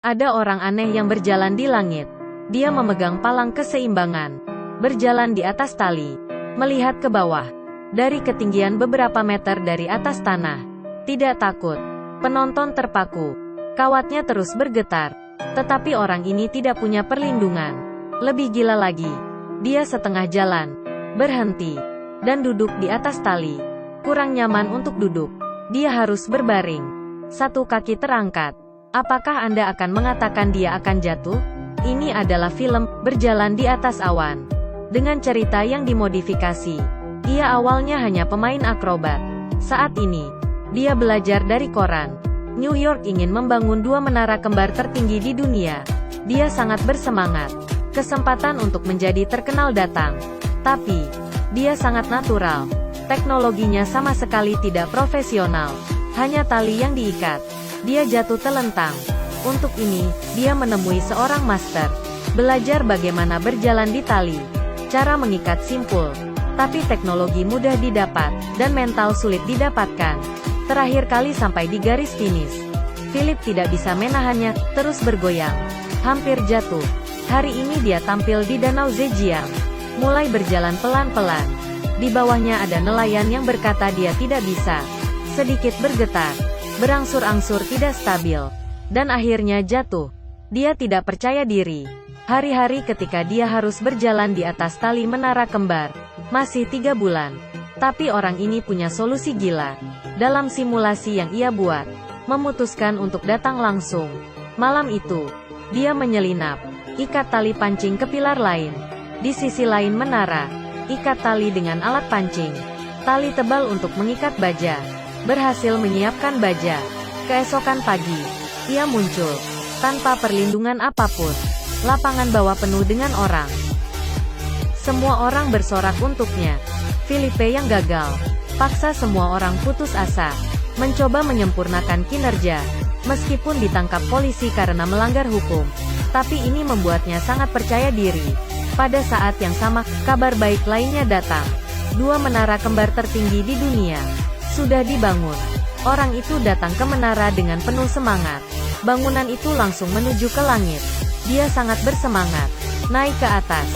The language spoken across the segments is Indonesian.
Ada orang aneh yang berjalan di langit. Dia memegang palang keseimbangan, berjalan di atas tali, melihat ke bawah, dari ketinggian beberapa meter dari atas tanah. Tidak takut. Penonton terpaku. Kawatnya terus bergetar. Tetapi orang ini tidak punya perlindungan. Lebih gila lagi, dia setengah jalan, berhenti, dan duduk di atas tali. Kurang nyaman untuk duduk. Dia harus berbaring. Satu kaki terangkat. Apakah Anda akan mengatakan dia akan jatuh? Ini adalah film Berjalan di Atas Awan. Dengan cerita yang dimodifikasi. Ia awalnya hanya pemain akrobat. Saat ini, dia belajar dari koran. New York ingin membangun 2 menara kembar tertinggi di dunia. Dia sangat bersemangat. Kesempatan untuk menjadi terkenal datang. Tapi, dia sangat natural. Teknologinya sama sekali tidak profesional. Hanya tali yang diikat. Dia jatuh telentang. Untuk ini, dia menemui seorang master. Belajar bagaimana berjalan di tali. Cara mengikat simpul. Tapi teknologi mudah didapat, dan mental sulit didapatkan. Terakhir kali sampai di garis finish, Philip tidak bisa menahannya, terus bergoyang. Hampir jatuh. Hari ini dia tampil di Danau Zhejiang. Mulai berjalan pelan-pelan. Di bawahnya ada nelayan yang berkata dia tidak bisa. Sedikit bergetar. Berangsur-angsur tidak stabil. Dan akhirnya jatuh. Dia tidak percaya diri. Hari-hari ketika dia harus berjalan di atas tali menara kembar. Masih 3 bulan. Tapi orang ini punya solusi gila. Dalam simulasi yang ia buat, memutuskan untuk datang langsung. Malam itu, dia menyelinap. Ikat tali pancing ke pilar lain. Di sisi lain menara, ikat tali dengan alat pancing. Tali tebal untuk mengikat baja. Berhasil menyiapkan baja. Keesokan pagi, ia muncul. Tanpa perlindungan apapun. Lapangan bawah penuh dengan orang. Semua orang bersorak untuknya. Filipe yang gagal. Paksa semua orang putus asa. Mencoba menyempurnakan kinerja. Meskipun ditangkap polisi karena melanggar hukum. Tapi ini membuatnya sangat percaya diri. Pada saat yang sama, kabar baik lainnya datang. 2 menara kembar tertinggi di dunia sudah dibangun. Orang itu datang ke menara dengan penuh semangat. Bangunan itu langsung menuju ke langit. Dia sangat bersemangat. Naik ke atas.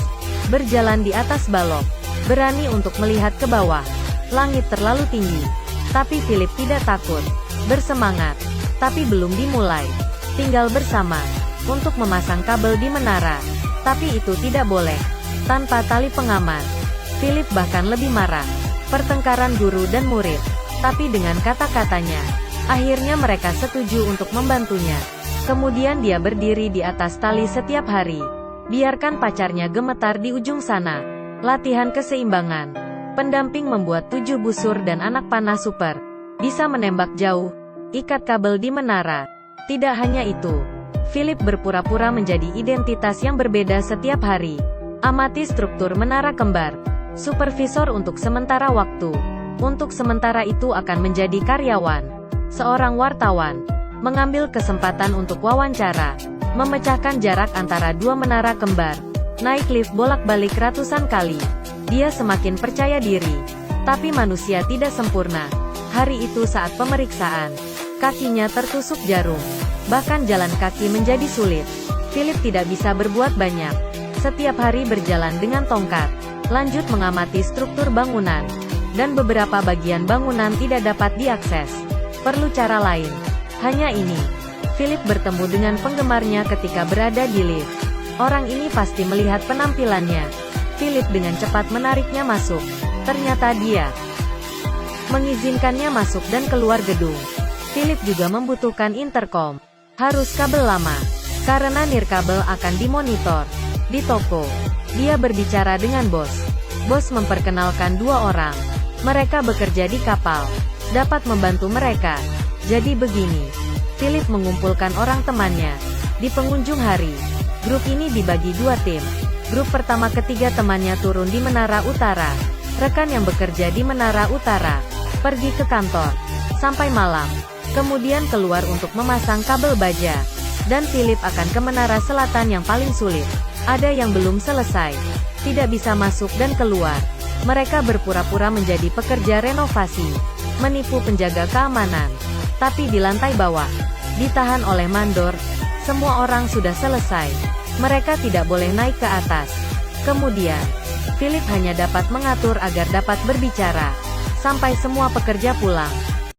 Berjalan di atas balok. Berani untuk melihat ke bawah. Langit terlalu tinggi. Tapi Philip tidak takut. Bersemangat. Tapi belum dimulai. Tinggal bersama. Untuk memasang kabel di menara. Tapi itu tidak boleh. Tanpa tali pengaman. Philip bahkan lebih marah. Pertengkaran guru dan murid. Tapi dengan kata-katanya, akhirnya mereka setuju untuk membantunya. Kemudian dia berdiri di atas tali setiap hari. Biarkan pacarnya gemetar di ujung sana. Latihan keseimbangan. Pendamping membuat 7 busur dan anak panah super. Bisa menembak jauh. Ikat kabel di menara. Tidak hanya itu. Philip berpura-pura menjadi identitas yang berbeda setiap hari. Amati struktur menara kembar. Supervisor untuk sementara waktu. Untuk sementara itu akan menjadi karyawan. Seorang wartawan. Mengambil kesempatan untuk wawancara. Memecahkan jarak antara 2 menara kembar. Naik lift bolak-balik ratusan kali. Dia semakin percaya diri. Tapi manusia tidak sempurna. Hari itu saat pemeriksaan. Kakinya tertusuk jarum. Bahkan jalan kaki menjadi sulit. Philip tidak bisa berbuat banyak. Setiap hari berjalan dengan tongkat. Lanjut mengamati struktur bangunan. Dan beberapa bagian bangunan tidak dapat diakses. Perlu cara lain. Hanya ini. Philip bertemu dengan penggemarnya ketika berada di lift. Orang ini pasti melihat penampilannya. Philip dengan cepat menariknya masuk. Ternyata dia mengizinkannya masuk dan keluar gedung. Philip juga membutuhkan intercom. Harus kabel lama. Karena nirkabel akan dimonitor. Di toko, dia berbicara dengan bos. Bos memperkenalkan 2 orang. Mereka bekerja di kapal. Dapat membantu mereka. Jadi begini. Philip mengumpulkan orang temannya. Di penghujung hari, grup ini dibagi 2 tim. Grup pertama ketiga temannya turun di Menara Utara. Rekan yang bekerja di Menara Utara pergi ke kantor. Sampai malam. Kemudian keluar untuk memasang kabel baja. Dan Philip akan ke Menara Selatan yang paling sulit. Ada yang belum selesai. Tidak bisa masuk dan keluar. Mereka berpura-pura menjadi pekerja renovasi. Menipu penjaga keamanan. Tapi di lantai bawah. Ditahan oleh mandor. Semua orang sudah selesai. Mereka tidak boleh naik ke atas. Kemudian, Philip hanya dapat mengatur agar dapat berbicara. Sampai semua pekerja pulang.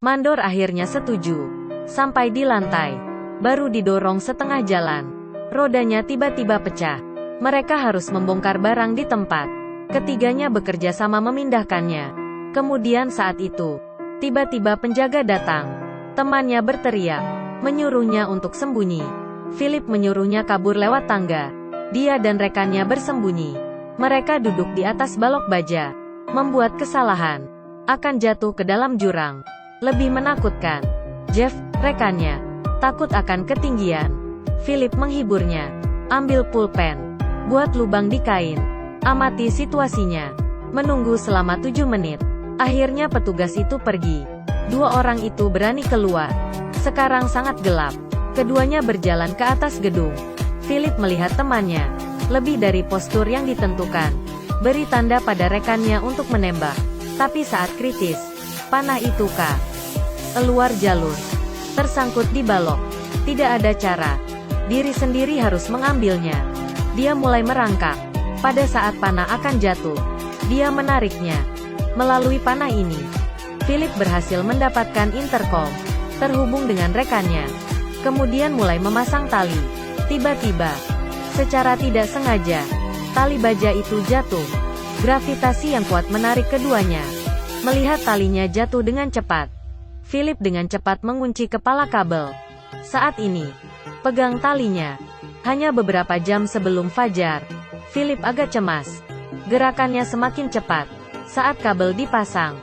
Mandor akhirnya setuju. Sampai di lantai, baru didorong setengah jalan. Rodanya tiba-tiba pecah. Mereka harus membongkar barang di tempat. Ketiganya bekerja sama memindahkannya. Kemudian saat itu, tiba-tiba penjaga datang. Temannya berteriak, menyuruhnya untuk sembunyi. Philip menyuruhnya kabur lewat tangga. Dia dan rekannya bersembunyi. Mereka duduk di atas balok baja. Membuat kesalahan akan jatuh ke dalam jurang. Lebih menakutkan, Jeff, rekannya, takut akan ketinggian. Philip menghiburnya. Ambil pulpen. Buat lubang di kain. Amati situasinya. Menunggu selama 7 menit. Akhirnya petugas itu pergi. 2 orang itu berani keluar. Sekarang sangat gelap. Keduanya berjalan ke atas gedung. Philip melihat temannya. Lebih dari postur yang ditentukan. Beri tanda pada rekannya untuk menembak. Tapi saat kritis, panah itu keluar jalur. Tersangkut di balok. Tidak ada cara. Diri sendiri harus mengambilnya. Dia mulai merangkak. Pada saat panah akan jatuh, dia menariknya. Melalui panah ini, Philip berhasil mendapatkan intercom. Terhubung dengan rekannya. Kemudian mulai memasang tali. Tiba-tiba, secara tidak sengaja, tali baja itu jatuh. Gravitasi yang kuat menarik keduanya. Melihat talinya jatuh dengan cepat, Philip dengan cepat mengunci kepala kabel. Saat ini, pegang talinya. Hanya beberapa jam sebelum fajar, Philip agak cemas. Gerakannya semakin cepat. Saat kabel dipasang,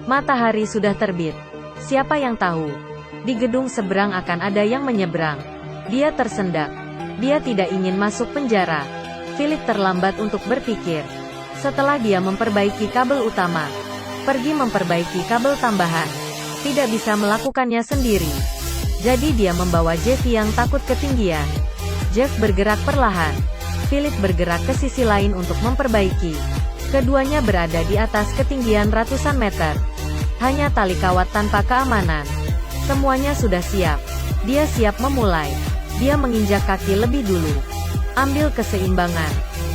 matahari sudah terbit. Siapa yang tahu, di gedung seberang akan ada yang menyeberang. Dia tersendak. Dia tidak ingin masuk penjara. Philip terlambat untuk berpikir. Setelah dia memperbaiki kabel utama, pergi memperbaiki kabel tambahan. Tidak bisa melakukannya sendiri. Jadi dia membawa Jeff yang takut ketinggian. Jeff bergerak perlahan. Philip bergerak ke sisi lain untuk memperbaiki. Keduanya berada di atas ketinggian ratusan meter. Hanya tali kawat tanpa keamanan. Semuanya sudah siap. Dia siap memulai. Dia menginjak kaki lebih dulu. Ambil keseimbangan.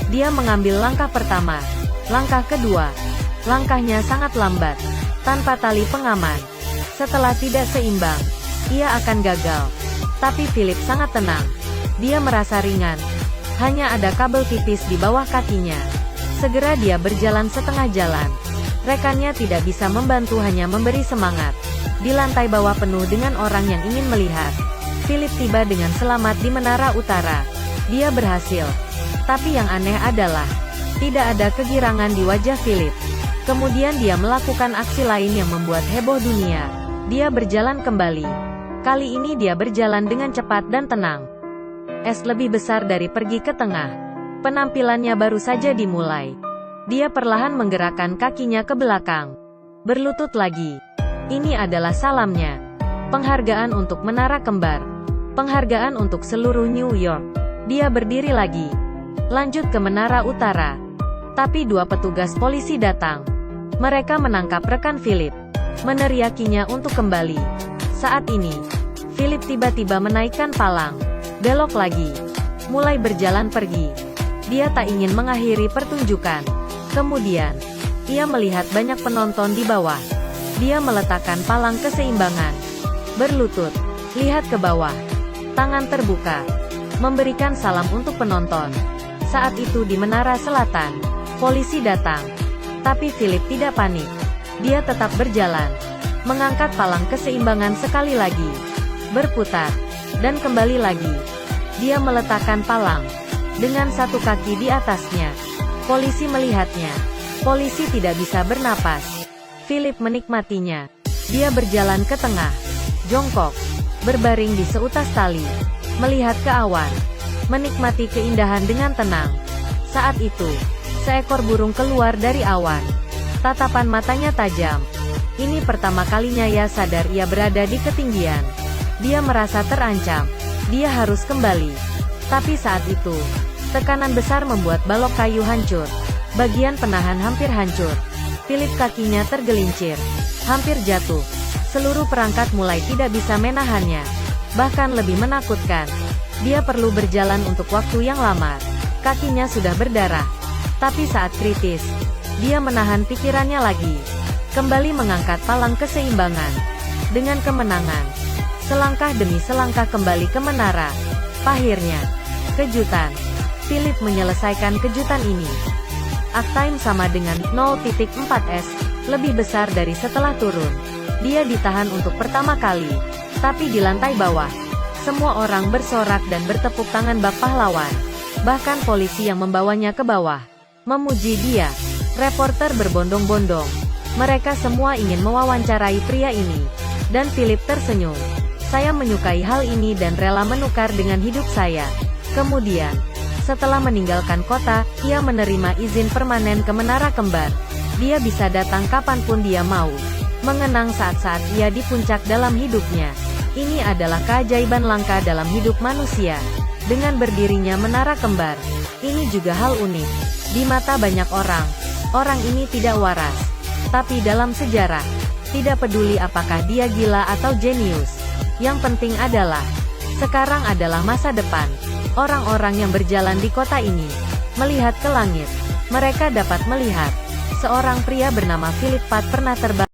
Dia mengambil langkah pertama. Langkah kedua. Langkahnya sangat lambat. Tanpa tali pengaman. Setelah tidak seimbang, ia akan gagal. Tapi Philip sangat tenang. Dia merasa ringan. Hanya ada kabel tipis di bawah kakinya. Segera dia berjalan setengah jalan. Rekannya tidak bisa membantu, hanya memberi semangat. Di lantai bawah penuh dengan orang yang ingin melihat. Philip tiba dengan selamat di menara utara. Dia berhasil. Tapi yang aneh adalah, tidak ada kegirangan di wajah Philip. Kemudian dia melakukan aksi lain yang membuat heboh dunia. Dia berjalan kembali. Kali ini dia berjalan dengan cepat dan tenang. Es lebih besar dari pergi ke tengah. Penampilannya baru saja dimulai. Dia perlahan menggerakkan kakinya ke belakang. Berlutut lagi. Ini adalah salamnya. Penghargaan untuk menara kembar. Penghargaan untuk seluruh New York. Dia berdiri lagi. Lanjut ke menara utara. Tapi 2 petugas polisi datang. Mereka menangkap rekan Philip. Meneriakinya untuk kembali. Saat ini, Philip tiba-tiba menaikkan palang. Belok lagi. Mulai berjalan pergi. Dia tak ingin mengakhiri pertunjukan. Kemudian, ia melihat banyak penonton di bawah. Dia meletakkan palang keseimbangan. Berlutut. Lihat ke bawah. Tangan terbuka. Memberikan salam untuk penonton. Saat itu di menara selatan, polisi datang. Tapi Philip tidak panik. Dia tetap berjalan. Mengangkat palang keseimbangan sekali lagi. Berputar. Dan kembali lagi. Dia meletakkan palang. Dengan satu kaki di atasnya. Polisi melihatnya. Polisi tidak bisa bernapas. Philip menikmatinya. Dia berjalan ke tengah. Jongkok. Berbaring di seutas tali. Melihat ke awan. Menikmati keindahan dengan tenang. Saat itu, seekor burung keluar dari awan. Tatapan matanya tajam. Ini pertama kalinya ia sadar ia berada di ketinggian. Dia merasa terancam. Dia harus kembali. Tapi saat itu, tekanan besar membuat balok kayu hancur. Bagian penahan hampir hancur. Philip kakinya tergelincir. Hampir jatuh. Seluruh perangkat mulai tidak bisa menahannya. Bahkan lebih menakutkan, Dia perlu berjalan untuk waktu yang lama. Kakinya sudah berdarah. Tapi saat kritis, dia menahan pikirannya lagi. Kembali mengangkat palang keseimbangan. Dengan kemenangan, selangkah demi selangkah kembali ke menara. Akhirnya, kejutan. Philip menyelesaikan kejutan ini. Uptime sama dengan 0.4s, lebih besar dari setelah turun. Dia ditahan untuk pertama kali, tapi di lantai bawah. Semua orang bersorak dan bertepuk tangan bak pahlawan. Bahkan polisi yang membawanya ke bawah memuji dia. Reporter berbondong-bondong. Mereka semua ingin mewawancarai pria ini. Dan Philip tersenyum. Saya menyukai hal ini dan rela menukar dengan hidup saya. Kemudian, setelah meninggalkan kota, ia menerima izin permanen ke Menara Kembar. Dia bisa datang kapanpun dia mau. Mengenang saat-saat ia di puncak dalam hidupnya. Ini adalah keajaiban langka dalam hidup manusia. Dengan berdirinya Menara Kembar, ini juga hal unik. Di mata banyak orang, orang ini tidak waras. Tapi dalam sejarah, tidak peduli apakah dia gila atau jenius. Yang penting adalah, sekarang adalah masa depan. Orang-orang yang berjalan di kota ini, melihat ke langit. Mereka dapat melihat, seorang pria bernama Philip Plath pernah terbang